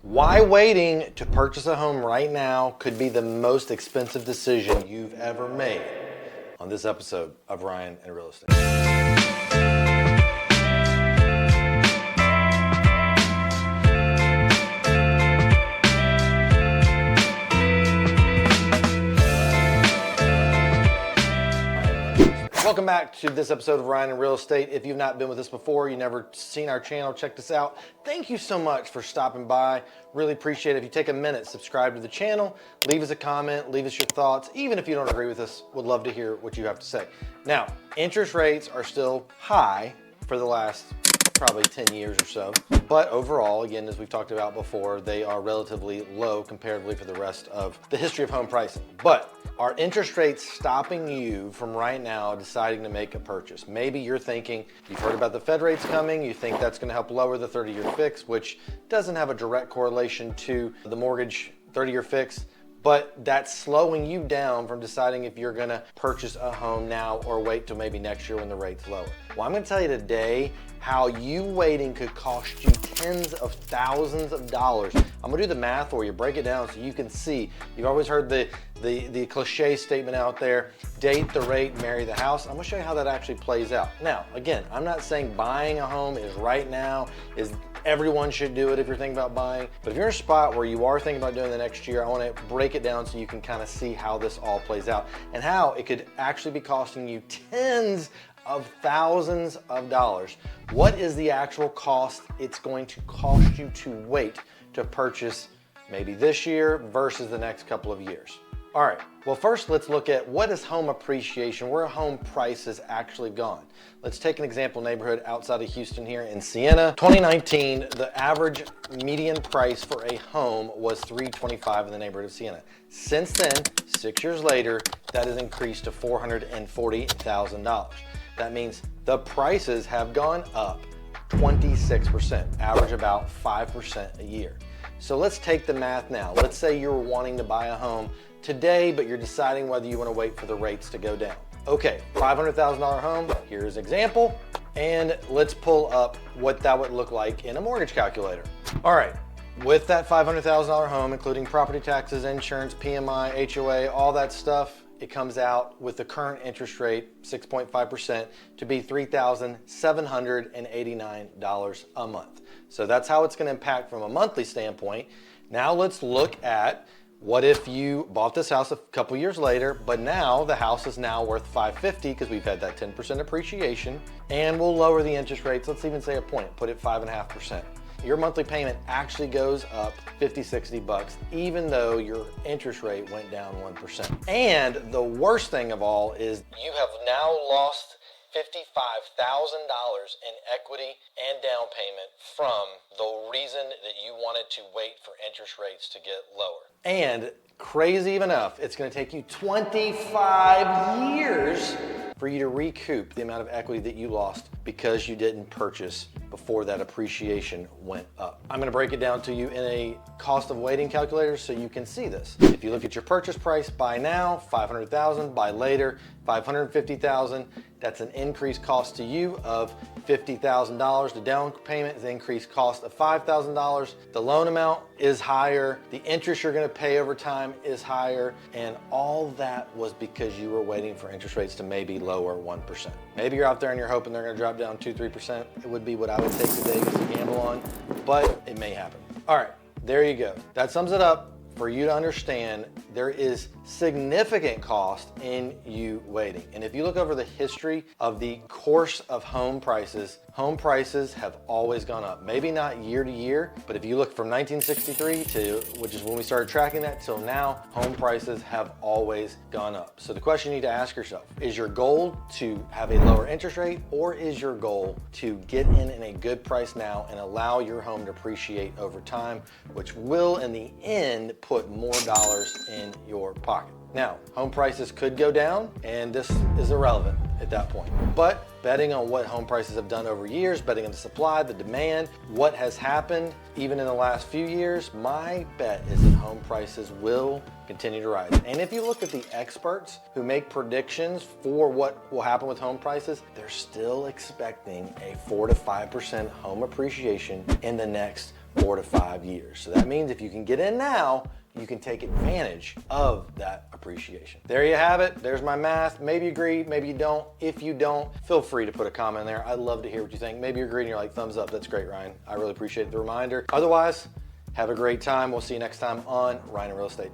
Why waiting to purchase a home right now could be the most expensive decision you've ever made on this episode of Ryan and Real Estate. Welcome back to this episode of Ryan and Real Estate. If you've not been with us before, you've never seen our channel, check this out. Thank you so much for stopping by. Really appreciate it. If you take a minute, subscribe to the channel, leave us a comment, leave us your thoughts. Even if you don't agree with us, would love to hear what you have to say. Now, interest rates are still high for the last probably 10 years or so. But overall, again, as we've talked about before, they are relatively low comparatively for the rest of the history of home pricing. But are interest rates stopping you from right now deciding to make a purchase? Maybe you're thinking, you've heard about the Fed rates coming, you think that's gonna help lower the 30-year fix, which doesn't have a direct correlation to the mortgage 30-year fix, but that's slowing you down from deciding if you're gonna purchase a home now or wait till maybe next year when the rate's lower. Well, I'm gonna tell you today how you waiting could cost you tens of thousands of dollars. I'm gonna do the math for you, break it down so you can see. You've always heard the cliche statement out there, date the rate, marry the house. I'm gonna show you how that actually plays out. Now, again, I'm not saying buying a home is right now, is everyone should do it if you're thinking about buying. But if you're in a spot where you are thinking about doing the next year, I wanna break it down so you can kind of see how this all plays out and how it could actually be costing you tens of thousands of dollars. What is the actual cost it's going to cost you to wait to purchase maybe this year versus the next couple of years? All right, well, first let's look at what is home appreciation, where home prices actually gone. Let's take an example neighborhood outside of Houston here in Siena. 2019, the average median price for a home was $325 in the neighborhood of Siena. Since then, 6 years later, that has increased to $440,000. That means the prices have gone up 26%, average about 5% a year. So let's take the math now. Let's say you're wanting to buy a home today, but you're deciding whether you want to wait for the rates to go down. Okay, $500,000 home, here's an example, and let's pull up what that would look like in a mortgage calculator. All right, with that $500,000 home, including property taxes, insurance, PMI, HOA, all that stuff, it comes out with the current interest rate, 6.5%, to be $3,789 a month. So that's how it's going to impact from a monthly standpoint. Now let's look at what if you bought this house a couple years later, but now the house is now worth $550 because we've had that 10% appreciation, and we'll lower the interest rates. Let's even say a point, put it 5.5%. Your monthly payment actually goes up $50-$60, even though your interest rate went down 1%. And the worst thing of all is you have now lost $55,000 in equity and down payment from the reason that you wanted to wait for interest rates to get lower. And crazy enough, it's going to take you 25 years for you to recoup the amount of equity that you lost because you didn't purchase before that appreciation went up. I'm gonna break it down to you in a cost of waiting calculator so you can see this. If you look at your purchase price, buy now, $500,000, buy later, $550,000, that's an increased cost to you of $50,000. The down payment is an increased cost of $5,000. The loan amount is higher. The interest you're gonna pay over time is higher. And all that was because you were waiting for interest rates to maybe lower 1%. Maybe you're out there and you're hoping they're gonna drop down 2-3%. It would be what I would take today to gamble on, but it may happen. All right, there you go. That sums it up. For you to understand, there is significant cost in you waiting. And if you look over the history of the course of home prices have always gone up. Maybe not year to year, but if you look from 1963 to, which is when we started tracking that, till now, home prices have always gone up. So the question you need to ask yourself, is your goal to have a lower interest rate, or is your goal to get in a good price now and allow your home to appreciate over time, which will in the end put more dollars in your pocket? Now, home prices could go down, and this is irrelevant at that point. But betting on what home prices have done over years, betting on the supply, the demand, what has happened even in the last few years, my bet is that home prices will continue to rise. And if you look at the experts who make predictions for what will happen with home prices, they're still expecting a 4 to 5% home appreciation in the next 4 to 5 years. So that means if you can get in now, you can take advantage of that appreciation. There you have it. There's my math. Maybe you agree, maybe you don't. If you don't, feel free to put a comment in there. I'd love to hear what you think. Maybe you agree and you're like, thumbs up. That's great, Ryan. I really appreciate the reminder. Otherwise, have a great time. We'll see you next time on Ryan and Real Estate.